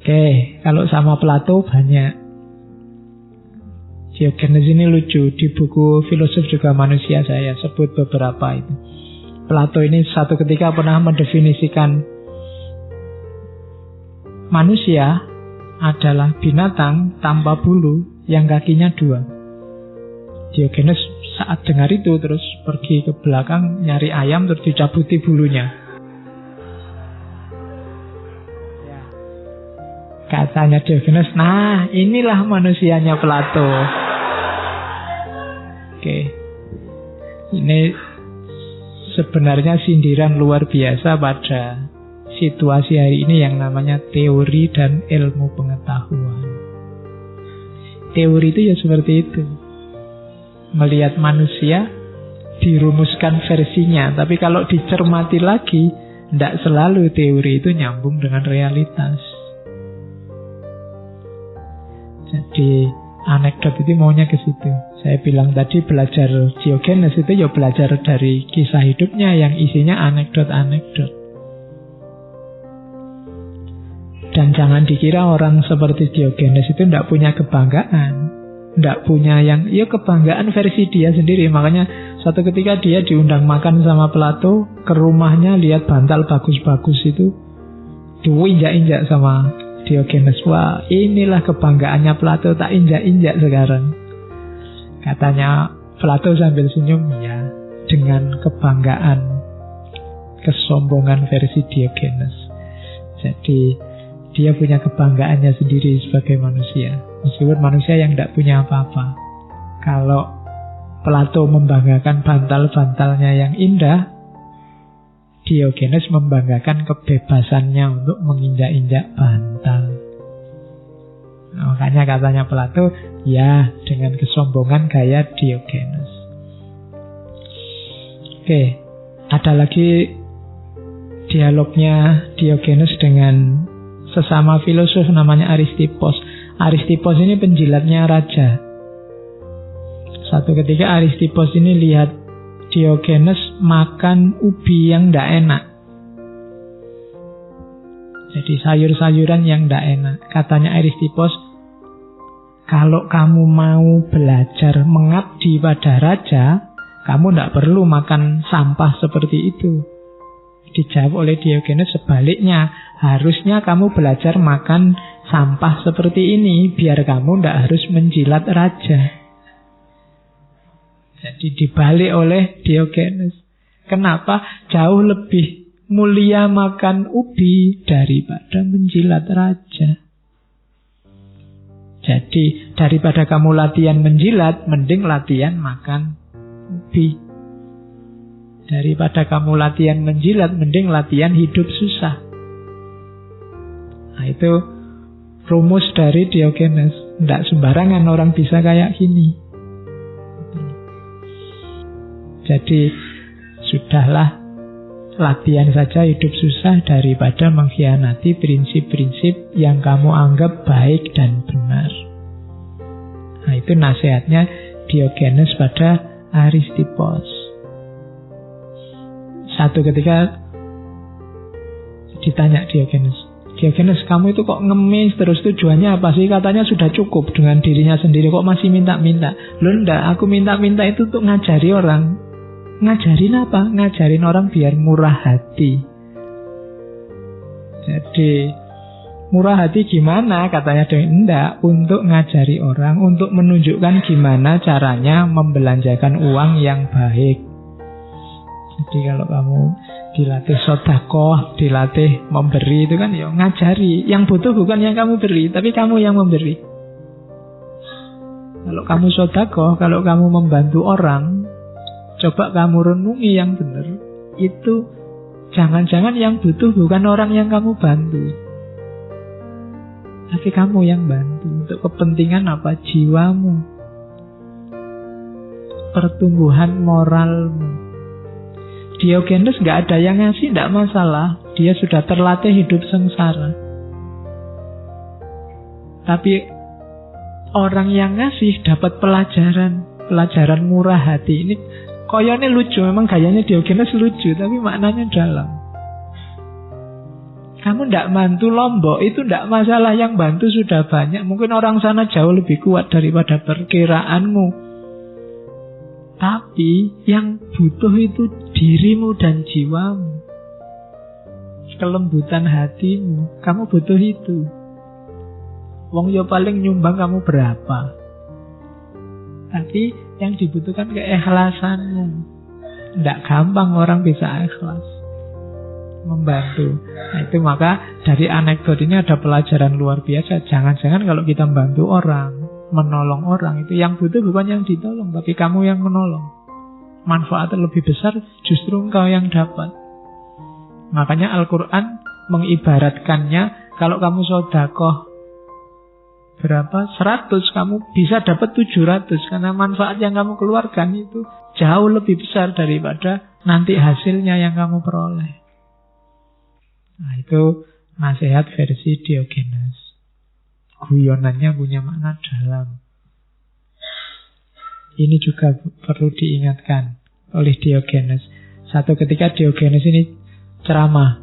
Oke, kalau sama Plato banyak. Diogenes ini lucu. Di buku Filosof Juga Manusia saya sebut beberapa itu. Plato ini satu ketika pernah mendefinisikan manusia adalah binatang tanpa bulu yang kakinya 2. Diogenes saat dengar itu terus pergi ke belakang nyari ayam terus dicabuti bulunya. Katanya Diogenes, nah inilah manusianya Plato. Oke. Ini sebenarnya sindiran luar biasa pada situasi hari ini yang namanya teori dan ilmu pengetahuan. Teori itu ya seperti itu. Melihat manusia, dirumuskan versinya. Tapi kalau dicermati lagi, tidak selalu teori itu nyambung dengan realitas. Jadi anekdot itu maunya ke situ. Saya bilang tadi belajar Diogenes itu ya belajar dari kisah hidupnya yang isinya anekdot-anekdot. Dan jangan dikira orang seperti Diogenes itu tidak punya kebanggaan. Tidak punya yang, ya kebanggaan versi dia sendiri. Makanya suatu ketika dia diundang makan sama Plato, ke rumahnya lihat bantal bagus-bagus itu, diinjak-injak sama Diogenes. Wah, inilah kebanggaannya Plato, tak injak-injak sekarang. Katanya Plato sambil senyum, ya, dengan kebanggaan, kesombongan versi Diogenes. Jadi dia punya kebanggaannya sendiri sebagai manusia, meskipun manusia yang tidak punya apa-apa. Kalau Plato membanggakan bantal-bantalnya yang indah, Diogenes membanggakan kebebasannya untuk menginjak-injak bantal. Nah, makanya katanya Plato, ya dengan kesombongan gaya Diogenes. Oke, ada lagi dialognya Diogenes dengan sesama filosof namanya Aristippos. Aristippos ini penjilatnya raja. Satu ketika Aristippos ini lihat Diogenes makan ubi yang tidak enak. Jadi sayur-sayuran yang tidak enak. Katanya Aristippos, kalau kamu mau belajar mengabdi pada raja, kamu tidak perlu makan sampah seperti itu. Dijawab oleh Diogenes sebaliknya, harusnya kamu belajar makan sampah seperti ini, biar kamu tidak harus menjilat raja. Jadi dibalik oleh Diogenes. Kenapa? Jauh lebih mulia makan ubi daripada menjilat raja. Jadi daripada kamu latihan menjilat, mending latihan makan ubi. Daripada kamu latihan menjilat, mending latihan hidup susah. Nah itu rumus dari Diogenes. Tidak sembarangan orang bisa kayak gini. Jadi sudahlah, latihan saja hidup susah daripada mengkhianati prinsip-prinsip yang kamu anggap baik dan benar. Nah itu nasihatnya Diogenes pada Aristippos. Satu ketika ditanya Diogenes, kamu itu kok ngemis terus, tujuannya apa sih? Katanya sudah cukup dengan dirinya sendiri, kok masih minta-minta? Loh enggak, aku minta-minta itu untuk ngajari orang. Ngajarin apa? Ngajarin orang biar murah hati. Jadi murah hati gimana? Katanya enggak, untuk ngajari orang, untuk menunjukkan gimana caranya membelanjakan uang yang baik. Jadi kalau kamu dilatih sedekah, dilatih memberi, itu kan ya ngajari. Yang butuh bukan yang kamu beri, tapi kamu yang memberi. Kalau kamu sedekah, kalau kamu membantu orang, coba kamu renungi yang benar. Itu jangan-jangan yang butuh bukan orang yang kamu bantu, tapi kamu yang bantu. Untuk kepentingan apa? Jiwamu, pertumbuhan moralmu. Diogenes gak ada yang ngasih, tidak masalah. Dia sudah terlatih hidup sengsara. Tapi orang yang ngasih dapat pelajaran murah hati. Ini koyone lucu, memang gayanya Diogenes lucu, tapi maknanya dalam. Kamu tidak bantu Lombok, itu tidak masalah, yang bantu sudah banyak. Mungkin orang sana jauh lebih kuat daripada perkiraanmu. Tapi yang butuh itu dirimu dan jiwamu, kelembutan hatimu. Kamu butuh itu. Wong yo paling nyumbang kamu berapa, tapi yang dibutuhkan keikhlasanmu. Tidak gampang orang bisa ikhlas membantu. Nah itu, maka dari anekdot ini ada pelajaran luar biasa. Jangan-jangan kalau kita membantu orang, menolong orang, itu yang butuh bukan yang ditolong, tapi kamu yang menolong. Manfaatnya lebih besar, justru engkau yang dapat. Makanya Al-Quran mengibaratkannya, kalau kamu sedekah berapa? 100, kamu bisa dapat 700, karena manfaat yang kamu keluarkan itu jauh lebih besar daripada nanti hasilnya yang kamu peroleh. Nah itu nasihat versi Diogenes. Guyonannya punya makna dalam. Ini juga perlu diingatkan oleh Diogenes. Satu ketika Diogenes ini ceramah,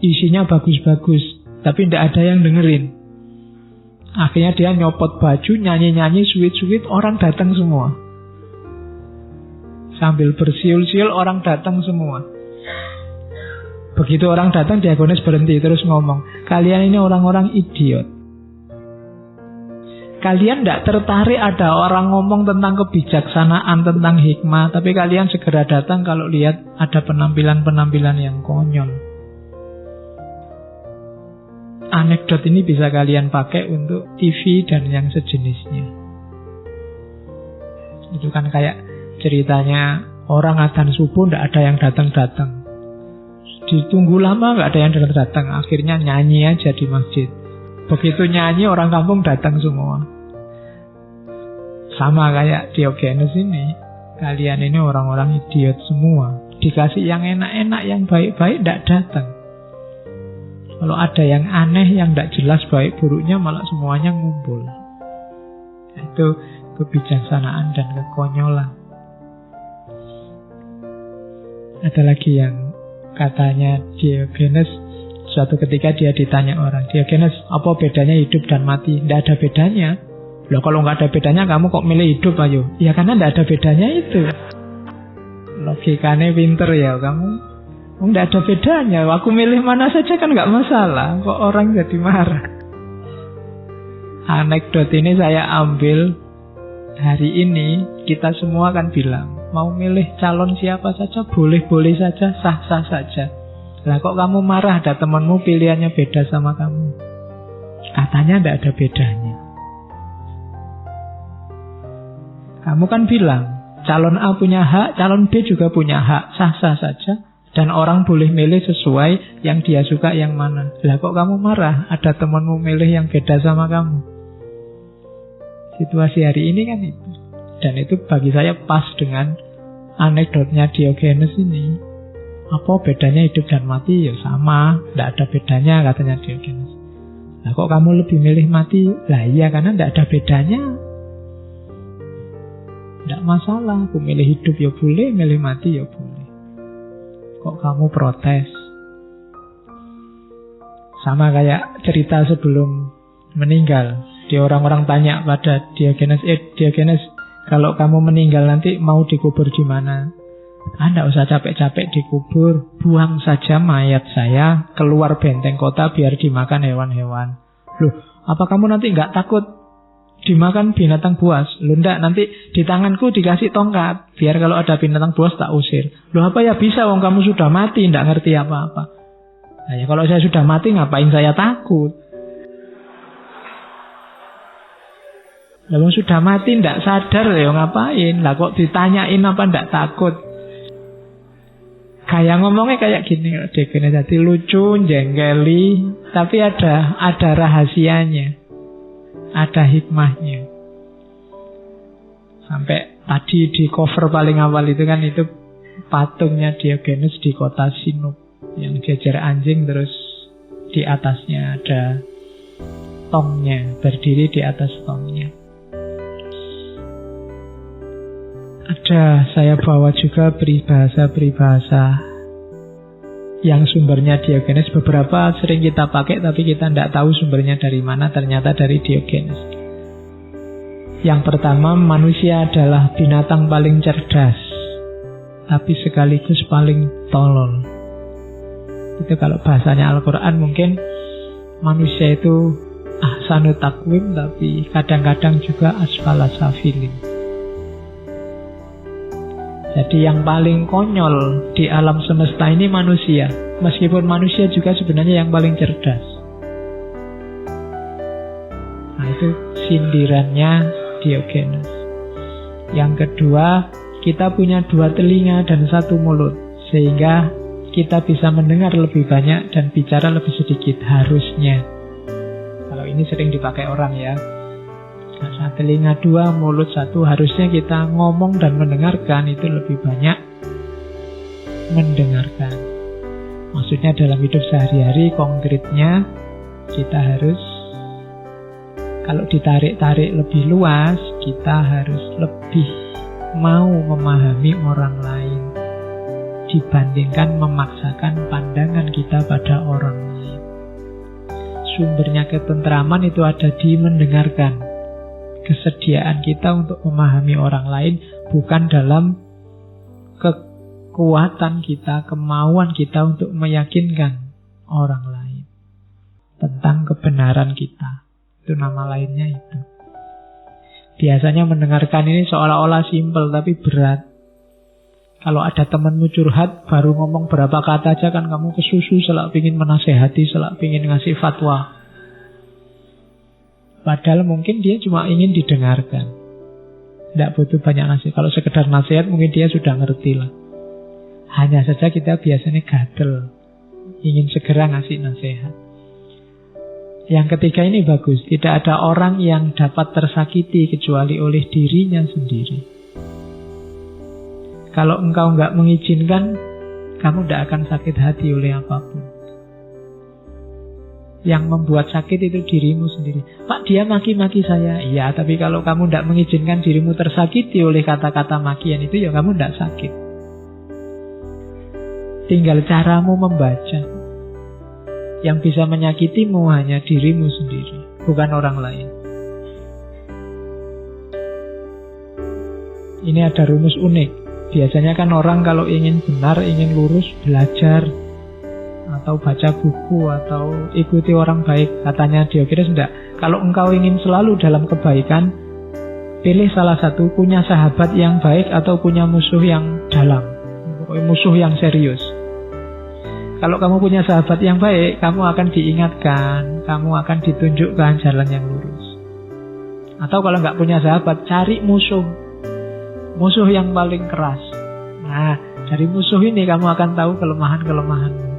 isinya bagus-bagus, tapi tidak ada yang dengerin. Akhirnya dia nyopot baju, nyanyi-nyanyi, sweet-sweet, orang datang semua. Sambil bersiul-siul, orang datang semua. Begitu orang datang, Diogenes berhenti terus ngomong, kalian ini orang-orang idiot. Kalian tidak tertarik ada orang ngomong tentang kebijaksanaan, tentang hikmah, tapi kalian segera datang kalau lihat ada penampilan-penampilan yang konyol. Anekdot ini bisa kalian pakai untuk TV dan yang sejenisnya. Itu kan kayak ceritanya orang adzan subuh tidak ada yang datang-datang. Ditunggu lama gak ada yang datang-datang. Akhirnya nyanyi aja di masjid. Begitu nyanyi orang kampung datang semua. Sama kayak Diogenes ini. Kalian ini orang-orang idiot semua. Dikasih yang enak-enak, yang baik-baik, tidak datang. Kalau ada yang aneh, yang tidak jelas baik buruknya, malah semuanya ngumpul. Itu kebijaksanaan dan kekonyolan. Ada lagi yang katanya Diogenes, suatu ketika dia ditanya orang, Diogenes, apa bedanya hidup dan mati? Tidak ada bedanya. Loh kalau nggak ada bedanya, kamu kok milih hidup ayo? Ya karena tidak ada bedanya itu. Logikanya pinter ya kamu. Nggak ada bedanya. Aku milih mana saja kan nggak masalah. Kok orang jadi marah? Anekdot ini saya ambil hari ini. Kita semua kan bilang, mau milih calon siapa saja, boleh-boleh saja, sah-sah saja. Lah kok kamu marah ada temanmu pilihannya beda sama kamu? Katanya tidak ada bedanya. Kamu kan bilang, calon A punya hak, calon B juga punya hak, sah-sah saja. Dan orang boleh milih sesuai yang dia suka yang mana. Lah kok kamu marah ada temanmu milih yang beda sama kamu? Situasi hari ini kan itu. Dan itu bagi saya pas dengan anekdotnya Diogenes ini. Apa bedanya hidup dan mati? Ya sama, tidak ada bedanya katanya Diogenes. Nah kok kamu lebih milih mati? Lah iya karena tidak ada bedanya. Tidak masalah, aku milih hidup ya boleh, milih mati ya boleh. Kok kamu protes? Sama kayak cerita sebelum meninggal. Di orang-orang tanya pada Diogenes, Diogenes, kalau kamu meninggal nanti mau dikubur di mana? Anda usah capek-capek dikubur, buang saja mayat saya keluar benteng kota biar dimakan hewan-hewan. Loh, apa kamu nanti nggak takut dimakan binatang buas? Loh enggak, nanti di tanganku dikasih tongkat biar kalau ada binatang buas tak usir. Loh apa ya bisa, wong kamu sudah mati, nggak ngerti apa-apa. Nah ya kalau saya sudah mati ngapain saya takut? Lalu sudah mati ndak sadar ya ngapain? Lah kok ditanyain apa ndak takut? Kayak ngomongnya kayak gini, Diogenes jadi lucu, jenggeli, tapi ada rahasianya, ada hikmahnya. Sampai tadi di cover paling awal itu kan itu patungnya Diogenes di kota Sinop yang jejer anjing, terus di atasnya ada tongnya, berdiri di atas tongnya. Ada saya bawa juga peribahasa-peribahasa yang sumbernya Diogenes. Beberapa sering kita pakai tapi kita tidak tahu sumbernya dari mana, ternyata dari Diogenes. Yang pertama, manusia adalah binatang paling cerdas tapi sekaligus paling tolol. Itu kalau bahasanya Al-Quran mungkin manusia itu ahsanu takwim tapi kadang-kadang juga asfala safilin. Jadi yang paling konyol di alam semesta ini manusia. Meskipun manusia juga sebenarnya yang paling cerdas. Nah itu sindirannya Diogenes. Yang kedua, kita punya 2 telinga dan 1 mulut, sehingga kita bisa mendengar lebih banyak dan bicara lebih sedikit, harusnya. Kalau ini sering dipakai orang ya. Karena telinga 2, mulut 1, harusnya kita ngomong dan mendengarkan itu lebih banyak mendengarkan. Maksudnya dalam hidup sehari-hari, konkretnya kita harus, kalau ditarik-tarik lebih luas, kita harus lebih mau memahami orang lain dibandingkan memaksakan pandangan kita pada orang lain. Sumbernya ketentraman itu ada di mendengarkan. Kesediaan kita untuk memahami orang lain bukan dalam kekuatan kita, kemauan kita untuk meyakinkan orang lain tentang kebenaran kita. Itu nama lainnya itu. Biasanya mendengarkan ini seolah-olah simpel tapi berat. Kalau ada temanmu curhat, baru ngomong berapa kata aja kan kamu kesusu, selak pingin menasehati, selak pingin ngasih fatwa. Padahal mungkin dia cuma ingin didengarkan. Tidak butuh banyak nasihat. Kalau sekedar nasihat mungkin dia sudah ngerti lah. Hanya saja kita biasanya gadel, ingin segera ngasih nasihat. Yang ketiga ini bagus. Tidak ada orang yang dapat tersakiti kecuali oleh dirinya sendiri. Kalau engkau nggak mengizinkan, kamu tidak akan sakit hati oleh apapun. Yang membuat sakit itu dirimu sendiri. Pak, dia maki-maki saya. Iya, tapi kalau kamu tidak mengizinkan dirimu tersakiti oleh kata-kata makian itu, ya kamu tidak sakit. Tinggal caramu membaca. Yang bisa menyakitimu hanya dirimu sendiri, bukan orang lain. Ini ada rumus unik. Biasanya kan orang kalau ingin benar, ingin lurus, belajar atau baca buku atau ikuti orang baik. Katanya Diogenes enggak. Kalau engkau ingin selalu dalam kebaikan, pilih salah satu, punya sahabat yang baik atau punya musuh yang dalam, musuh yang serius. Kalau kamu punya sahabat yang baik, kamu akan diingatkan, kamu akan ditunjukkan jalan yang lurus. Atau kalau nggak punya sahabat, cari musuh. Musuh yang paling keras. Nah, dari musuh ini kamu akan tahu kelemahan-kelemahanmu.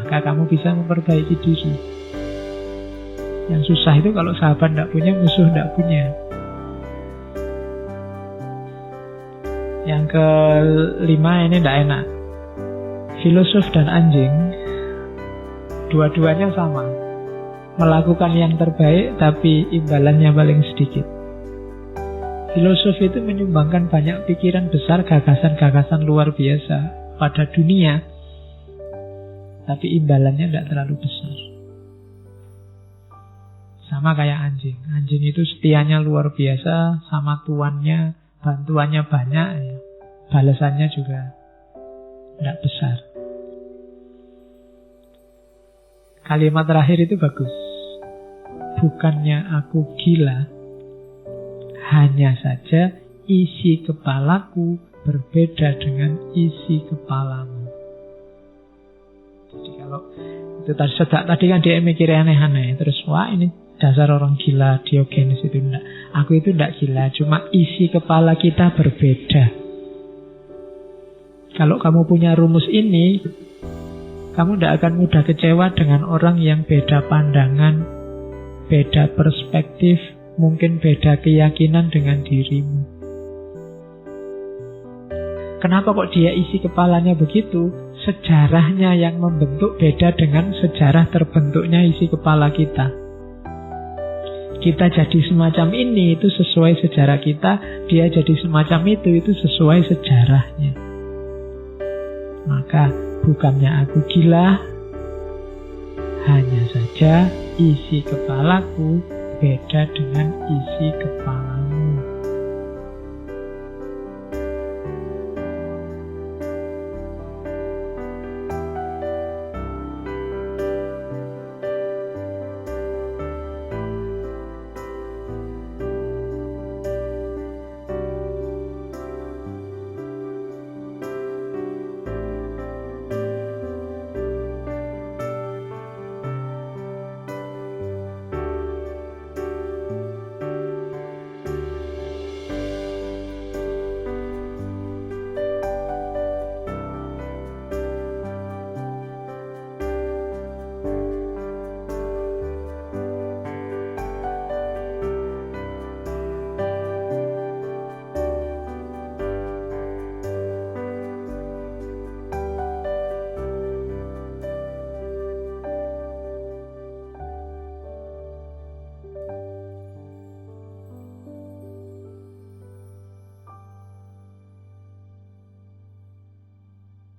Maka kamu bisa memperbaiki diri. Yang susah itu kalau sahabat nggak punya, musuh nggak punya. Yang kelima ini nggak enak. Filosof dan anjing, dua-duanya sama. Melakukan yang terbaik, tapi imbalannya paling sedikit. Filosof itu menyumbangkan banyak pikiran besar, gagasan-gagasan luar biasa pada dunia, tapi imbalannya tidak terlalu besar. Sama kayak anjing. Anjing itu setianya luar biasa, sama tuannya, bantuannya banyak, ya. Balasannya juga tidak besar. Kalimat terakhir itu bagus. Bukannya aku gila, hanya saja isi kepalaku berbeda dengan isi kepalamu. Jadi kalau itu tadi kan dia mikir aneh-aneh, terus wah ini dasar orang gila, Diogenes itu enggak. Aku itu enggak gila, cuma isi kepala kita berbeda. Kalau kamu punya rumus ini, kamu tidak akan mudah kecewa dengan orang yang beda pandangan, beda perspektif, mungkin beda keyakinan dengan dirimu. Kenapa kok dia isi kepalanya begitu? Sejarahnya yang membentuk beda dengan sejarah terbentuknya isi kepala kita. Kita jadi semacam ini, itu sesuai sejarah kita. Dia jadi semacam itu sesuai sejarahnya. Maka bukannya aku gila, hanya saja isi kepalaku beda dengan isi kepala